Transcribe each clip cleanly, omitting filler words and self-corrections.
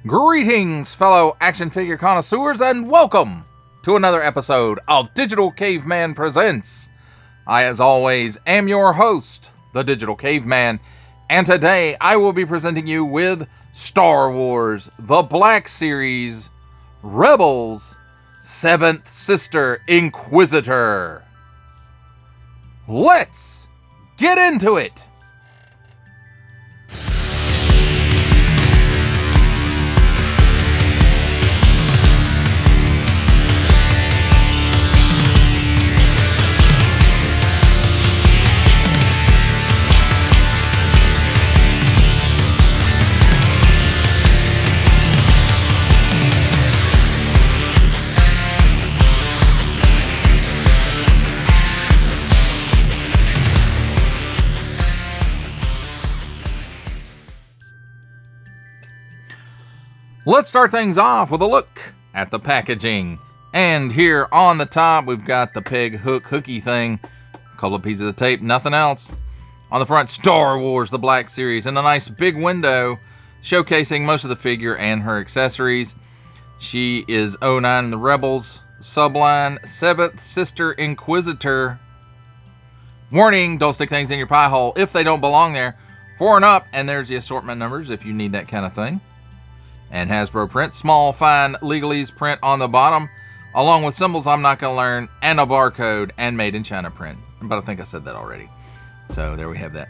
Greetings, fellow action figure connoisseurs, and welcome to another episode of Digital Caveman Presents. I, as always, am your host, the Digital Caveman, and today I will be presenting you with Star Wars, the Black Series, Rebels, Seventh Sister Inquisitor. Let's get into it! Let's start things off with a look at the packaging. And here on the top, we've got the peg hook hooky thing. A couple of pieces of tape, nothing else. On the front, Star Wars, the Black Series, and a nice big window showcasing most of the figure and her accessories. She is 09 in the Rebels subline, Seventh Sister Inquisitor. Warning, don't stick things in your pie hole if they don't belong there. 4 and up, and there's the assortment numbers if you need that kind of thing. And Hasbro print, small, fine legalese print on the bottom, along with symbols I'm not going to learn, and a barcode, and made in China print. But I think I said that already. So there we have that.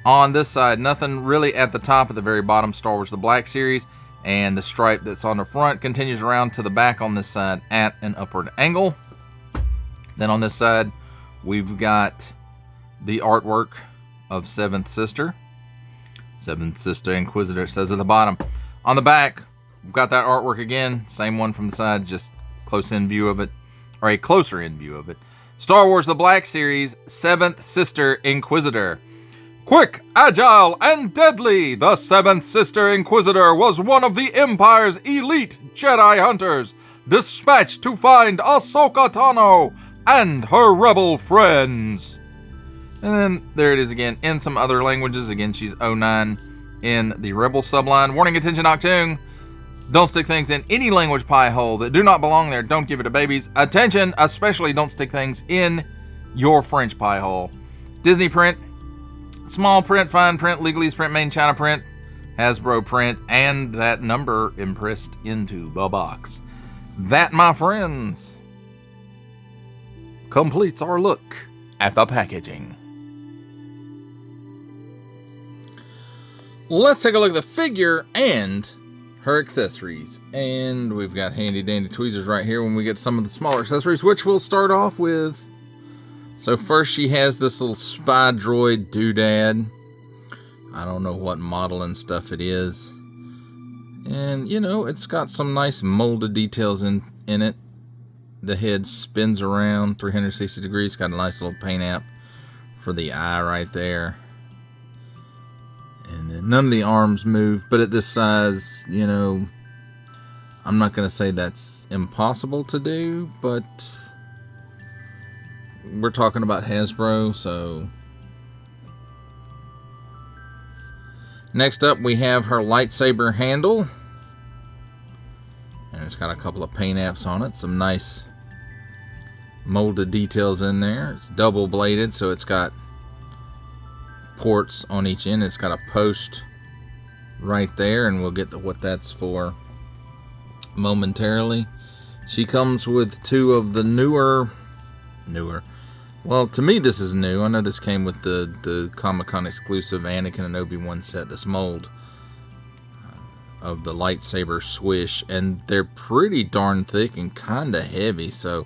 On this side, nothing really at the top. At the very bottom, Star Wars the Black Series, and the stripe that's on the front continues around to the back on this side at an upward angle. Then on this side, we've got the artwork of Seventh Sister. Seventh Sister Inquisitor says at the bottom. On the back, we've got that artwork again. Same one from the side, just close-in view of it. Or a closer-in view of it. Star Wars The Black Series, Seventh Sister Inquisitor. Quick, agile, and deadly, the Seventh Sister Inquisitor was one of the Empire's elite Jedi hunters, dispatched to find Ahsoka Tano and her rebel friends. And then there it is again in some other languages. Again, she's 09. In the Rebel subline. Warning, attention, Octoon. Don't stick things in any language pie hole that do not belong there. Don't give it to babies. Attention, especially don't stick things in your French pie hole. Disney print, small print, fine print, legalese print, made in China print, Hasbro print, and that number impressed into the box. That, my friends, completes our look at the packaging. Let's take a look at the figure and her accessories. And we've got handy dandy tweezers right here when we get some of the smaller accessories, which we'll start off with. So first she has this little spy droid doodad. I don't know what model and stuff it is. And, you know, it's got some nice molded details in it. The head spins around 360 degrees. Got a nice little paint app for the eye right there. And then none of the arms move, but at this size, you know, I'm not going to say that's impossible to do, but we're talking about Hasbro, so. Next up, we have her lightsaber handle. And it's got a couple of paint apps on it, some nice molded details in there. It's double bladed, so it's got ports on each end. It's got a post right there, and we'll get to what that's for momentarily. She comes with 2 of the newer, well, to me this is new. I know this came with the Comic-Con exclusive Anakin and Obi-Wan set, this mold of the lightsaber swish, and they're pretty darn thick and kind of heavy, so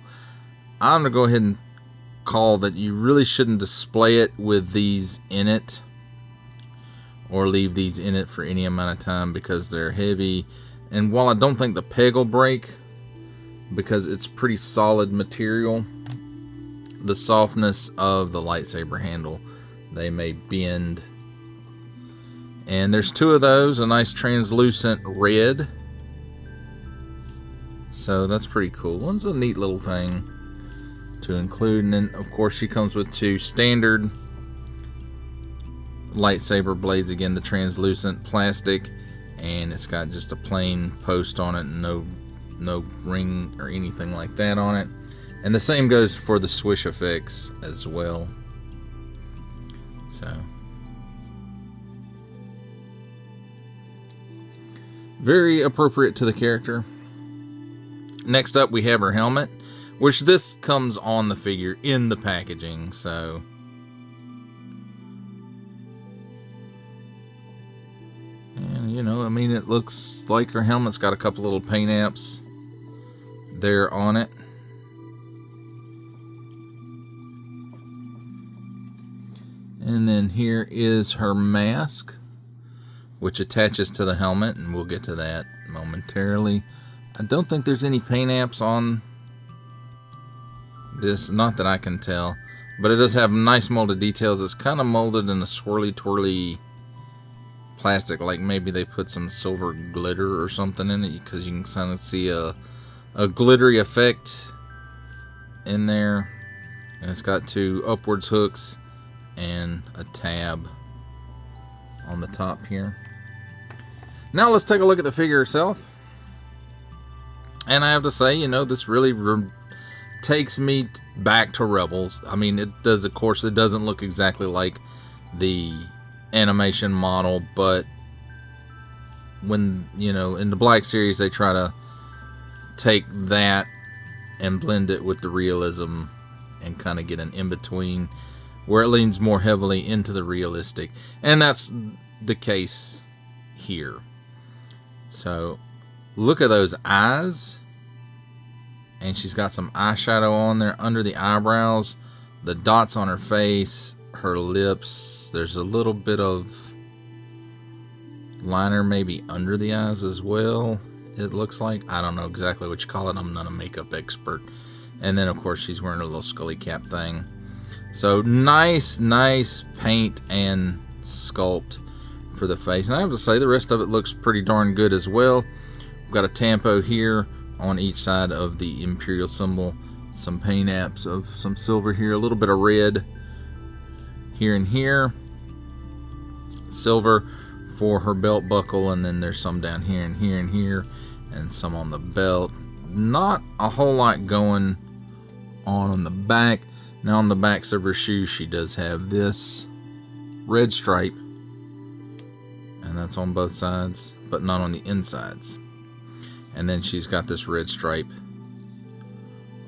I'm gonna go ahead and call that you really shouldn't display it with these in it, or leave these in it for any amount of time, because they're heavy. And while I don't think the peg will break, because it's pretty solid material, the softness of the lightsaber handle, they may bend. And there's 2 of those, a nice translucent red, so that's pretty cool. It's a neat little thing to include. And then of course she comes with 2 standard lightsaber blades, again the translucent plastic, and it's got just a plain post on it, no ring or anything like that on it. And the same goes for the swish effects as well. So very appropriate to the character. Next up, we have her helmet, which this comes on the figure in the packaging. So and you know, I mean, it looks like her helmet's got a couple little paint apps there on it. And then here is her mask, which attaches to the helmet, and we'll get to that momentarily. I don't think there's any paint apps on this, not that I can tell, but it does have nice molded details. It's kind of molded in a swirly twirly plastic, like maybe they put some silver glitter or something in it, because you can kind of see a glittery effect in there. And it's got two upwards hooks and a tab on the top here. Now let's take a look at the figure herself. And I have to say, you know, this really takes me back to Rebels. I mean, it does, of course, it doesn't look exactly like the animation model, but when, you know, in the Black Series, they try to take that and blend it with the realism and kind of get an in-between where it leans more heavily into the realistic. And that's the case here. So look at those eyes. And she's got some eyeshadow on there under the eyebrows. The dots on her face, her lips. There's a little bit of liner maybe under the eyes as well, it looks like. I don't know exactly what you call it. I'm not a makeup expert. And then, of course, she's wearing a little scully cap thing. So nice paint and sculpt for the face. And I have to say, the rest of it looks pretty darn good as well. We've got a tampo here on each side of the Imperial symbol. Some paint apps of some silver here. A little bit of red here and here. Silver for her belt buckle. And then there's some down here and here and here. And some on the belt. Not a whole lot going on the back. Now on the backs of her shoes, she does have this red stripe, and that's on both sides, but not on the insides. And then she's got this red stripe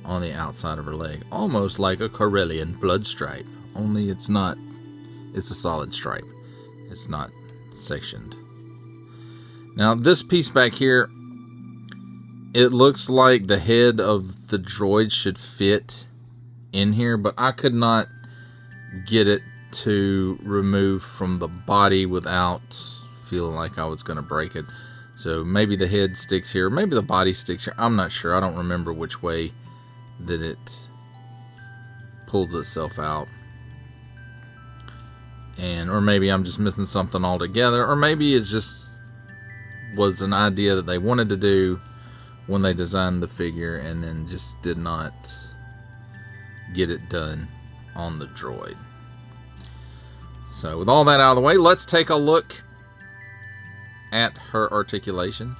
on the outside of her leg, almost like a Corellian blood stripe, only it's not. It's a solid stripe. It's not sectioned. Now this piece back here, it looks like the head of the droid should fit in here, but I could not get it to remove from the body without feeling like I was going to break it. So maybe the head sticks here, maybe the body sticks here. I'm not sure. I don't remember which way that it pulls itself out. And or maybe I'm just missing something altogether, or maybe it just was an idea that they wanted to do when they designed the figure and then just did not get it done on the droid. So with all that out of the way, let's take a look at her articulation.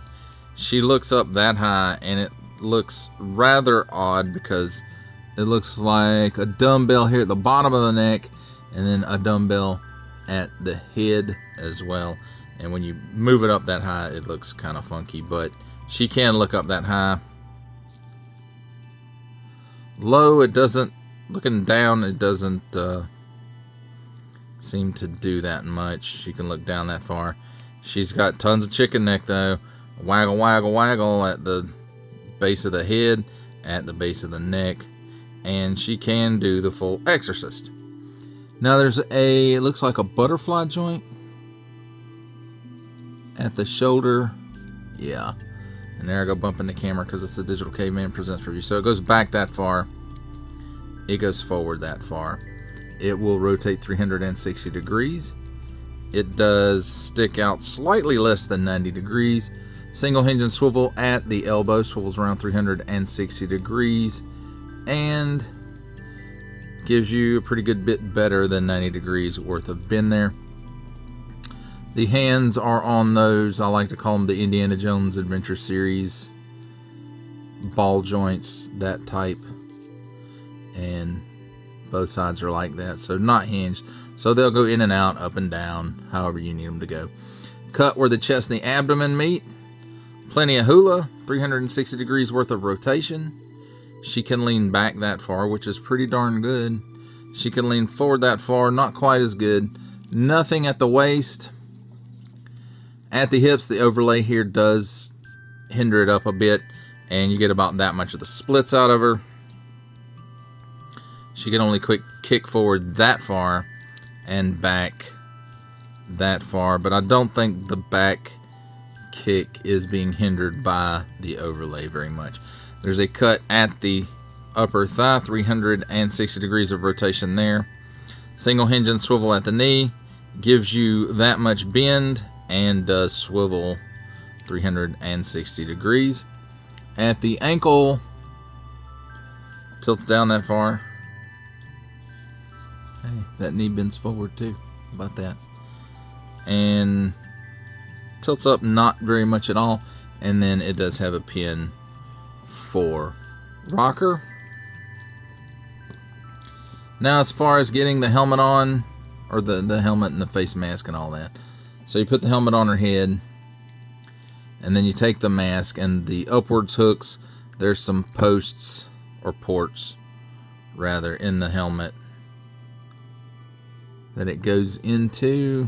She looks up that high, and it looks rather odd because it looks like a dumbbell here at the bottom of the neck, and then a dumbbell at the head as well. And when you move it up that high, it looks kind of funky, but she can look up that high. Low, it doesn't. Looking down, it doesn't seem to do that much. She can look down that far. She's got tons of chicken neck though. Waggle, waggle, waggle at the base of the head, at the base of the neck, and she can do the full Exorcist. Now there's it looks like a butterfly joint at the shoulder. Yeah. And there I go bumping the camera because it's the Digital Caveman Presents review. So it goes back that far. It goes forward that far. It will rotate 360 degrees. It does stick out slightly less than 90 degrees. Single hinge and swivel at the elbow. Swivels around 360 degrees. And gives you a pretty good bit better than 90 degrees worth of bend there. The hands are on those, I like to call them the Indiana Jones Adventure Series ball joints, that type, and both sides are like that, so not hinged, so they'll go in and out, up and down, however you need them to go. Cut where the chest and the abdomen meet. Plenty of hula, 360 degrees worth of rotation. She can lean back that far, which is pretty darn good. She can lean forward that far, not quite as good. Nothing at the waist. At the hips, the overlay here does hinder it up a bit, and you get about that much of the splits out of her. She can only quick kick forward that far and back that far, but I don't think the back kick is being hindered by the overlay very much. There's a cut at the upper thigh, 360 degrees of rotation there. Single hinge and swivel at the knee gives you that much bend and does swivel 360 degrees. At the ankle, tilts down that far. Hey, that knee bends forward too. How about that? And tilts up not very much at all. And then it does have a pin for rocker. Now, as far as getting the helmet on, or the helmet and the face mask and all that. So you put the helmet on her head, and then you take the mask and the upwards hooks. There's some posts, or ports rather, in the helmet that it goes into.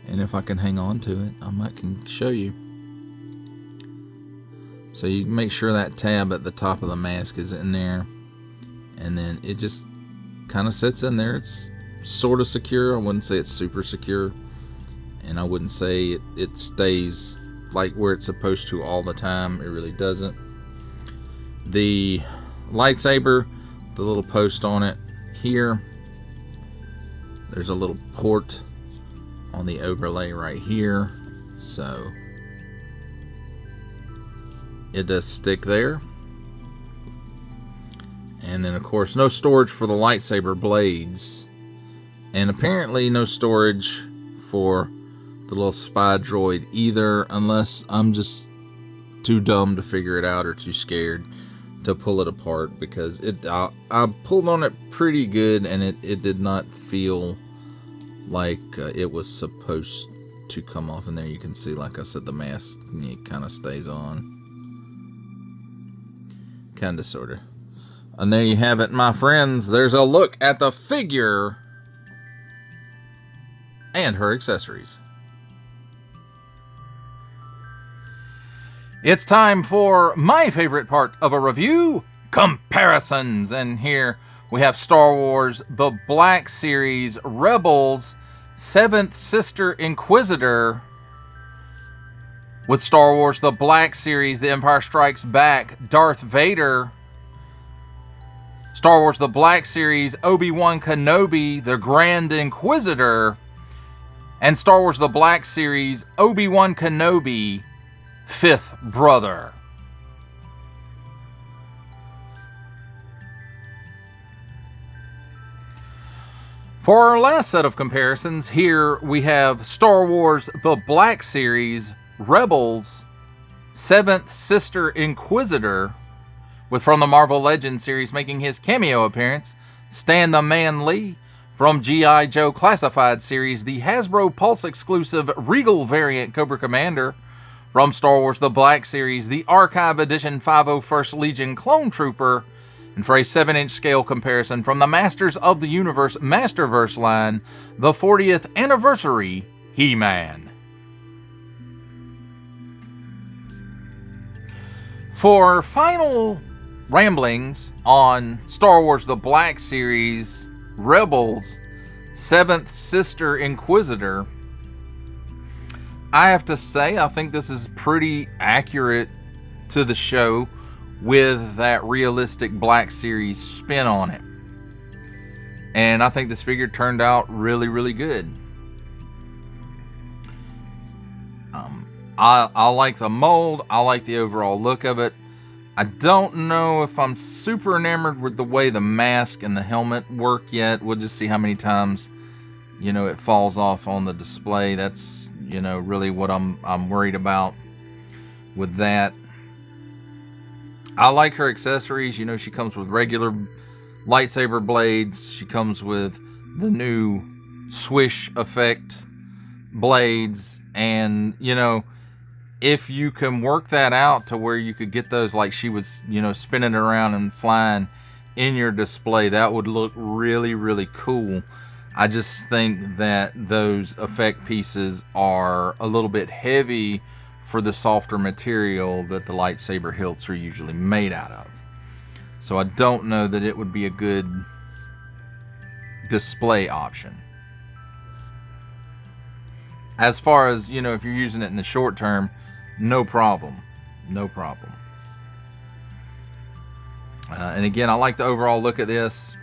And if I can hang on to it, I might can show you. So you make sure that tab at the top of the mask is in there, and then it just kind of sits in there. It's sort of secure. I wouldn't say it's super secure, and I wouldn't say it stays like where it's supposed to all the time. It really doesn't. The lightsaber, the little post on it here, there's a little port on the overlay right here, so it does stick there. And then of course no storage for the lightsaber blades, and apparently no storage for the little spy droid either, unless I'm just too dumb to figure it out or too scared to pull it apart, because I pulled on it pretty good and it did not feel like it was supposed to come off in there. You can see, like I said, the mask kind of stays on, kind of, sort of. And there you have it, my friends. There's a look at the figure and her accessories. It's time for my favorite part of a review, comparisons. And here we have Star Wars The Black Series Rebels 7th Sister Inquisitor with Star Wars The Black Series The Empire Strikes Back Darth Vader, Star Wars The Black Series Obi-Wan Kenobi The Grand Inquisitor, and Star Wars The Black Series Obi-Wan Kenobi Fifth Brother. For our last set of comparisons, here we have Star Wars The Black Series Rebels 7th Sister Inquisitor, with from the Marvel Legends series making his cameo appearance, Stan the Man Lee. From G.I. Joe Classified series, the Hasbro Pulse exclusive Regal variant Cobra Commander. From Star Wars The Black Series, the Archive Edition 501st Legion Clone Trooper. And for a 7-inch scale comparison from the Masters of the Universe Masterverse line, the 40th Anniversary He-Man. For final ramblings on Star Wars The Black Series Rebels 7th Sister Inquisitor, I have to say I think this is pretty accurate to the show with that realistic Black Series spin on it. And I think this figure turned out really, really good. I like the mold. I like the overall look of it. I don't know if I'm super enamored with the way the mask and the helmet work yet. We'll just see how many times you know, it falls off on the display. That's, you know, really what I'm worried about with that. I like her accessories. You know, she comes with regular lightsaber blades. She comes with the new swish effect blades, and you know, if you can work that out to where you could get those like she was, you know, spinning around and flying in your display, that would look really, really cool. I just think that those effect pieces are a little bit heavy for the softer material that the lightsaber hilts are usually made out of. So I don't know that it would be a good display option. As far as, you know, if you're using it in the short term, no problem. No problem. And again, I like the overall look at this.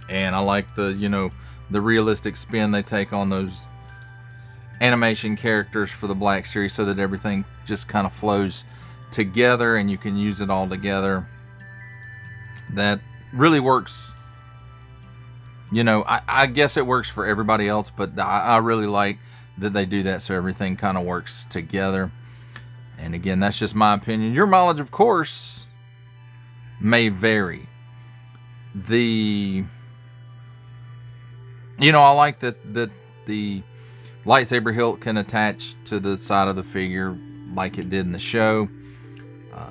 And I like the, you know, the realistic spin they take on those animation characters for the Black Series, so that everything just kind of flows together and you can use it all together. That really works. You know, I guess it works for everybody else, but I really like that they do that so everything kind of works together. And again, that's just my opinion. Your mileage, of course, may vary. You know, I like that the lightsaber hilt can attach to the side of the figure like it did in the show.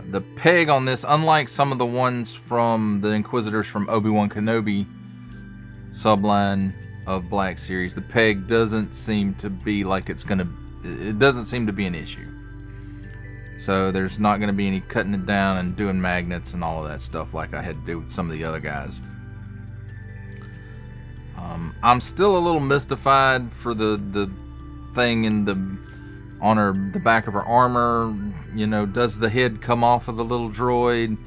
The peg on this, unlike some of the ones from the Inquisitors from Obi-Wan Kenobi subline of Black Series, the peg doesn't seem to be like it doesn't seem to be an issue. So there's not going to be any cutting it down and doing magnets and all of that stuff like I had to do with some of the other guys. I'm still a little mystified for the thing in the back of her armor. You know, does the head come off of the little droid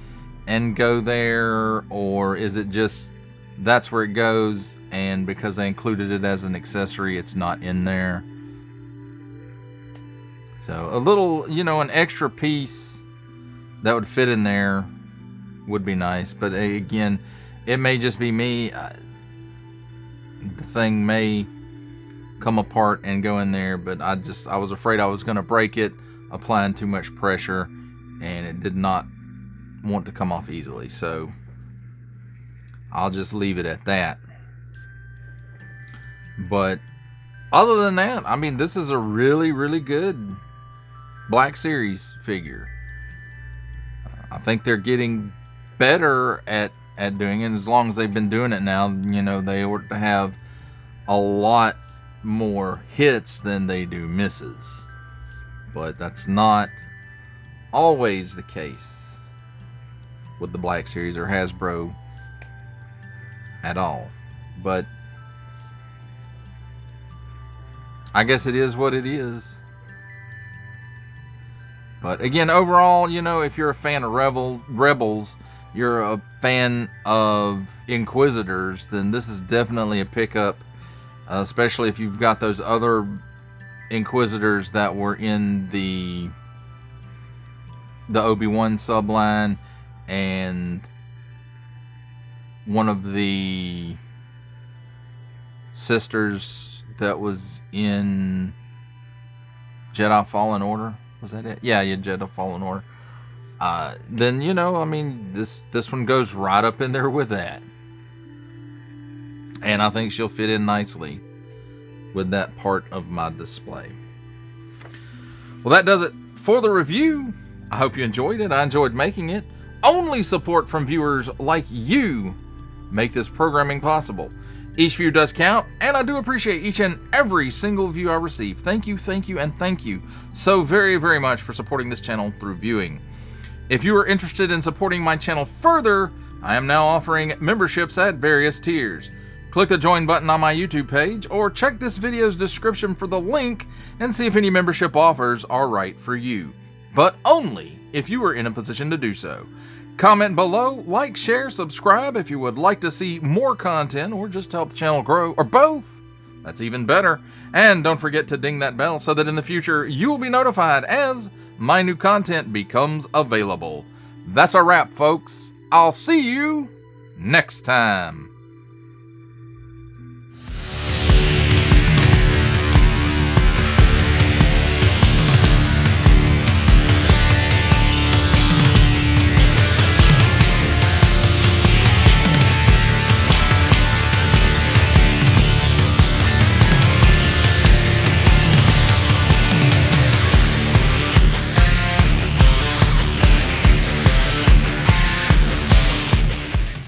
and go there, or is it just that's where it goes, and because they included it as an accessory, it's not in there? So a little, you know, an extra piece that would fit in there would be nice. But again, it may just be me. The thing may come apart and go in there, but I was afraid I was going to break it applying too much pressure, and it did not want to come off easily. So I'll just leave it at that. But other than that, I mean, this is a really, really good Black Series figure. I think they're getting better at doing it. As long as they've been doing it now, you know, they ought to have a lot more hits than they do misses. But that's not always the case with the Black Series or Hasbro at all. But I guess it is what it is. But again, overall, you know, if you're a fan of Rebels, you're a fan of Inquisitors, then this is definitely a pickup, especially if you've got those other Inquisitors that were in the Obi-Wan subline, and one of the sisters that was in Jedi Fallen Order. Was that it? Yeah, Jedi Fallen Order. Then, you know, I mean, this one goes right up in there with that. And I think she'll fit in nicely with that part of my display. Well, that does it for the review. I hope you enjoyed it. I enjoyed making it. Only support from viewers like you make this programming possible. Each view does count, and I do appreciate each and every single view I receive. Thank you, and thank you so very, very much for supporting this channel through viewing. If you are interested in supporting my channel further, I am now offering memberships at various tiers. Click the join button on my YouTube page, or check this video's description for the link and see if any membership offers are right for you. But only if you are in a position to do so. Comment below, like, share, subscribe if you would like to see more content or just help the channel grow, or both. That's even better. And don't forget to ding that bell so that in the future you will be notified as my new content becomes available. That's a wrap, folks. I'll see you next time.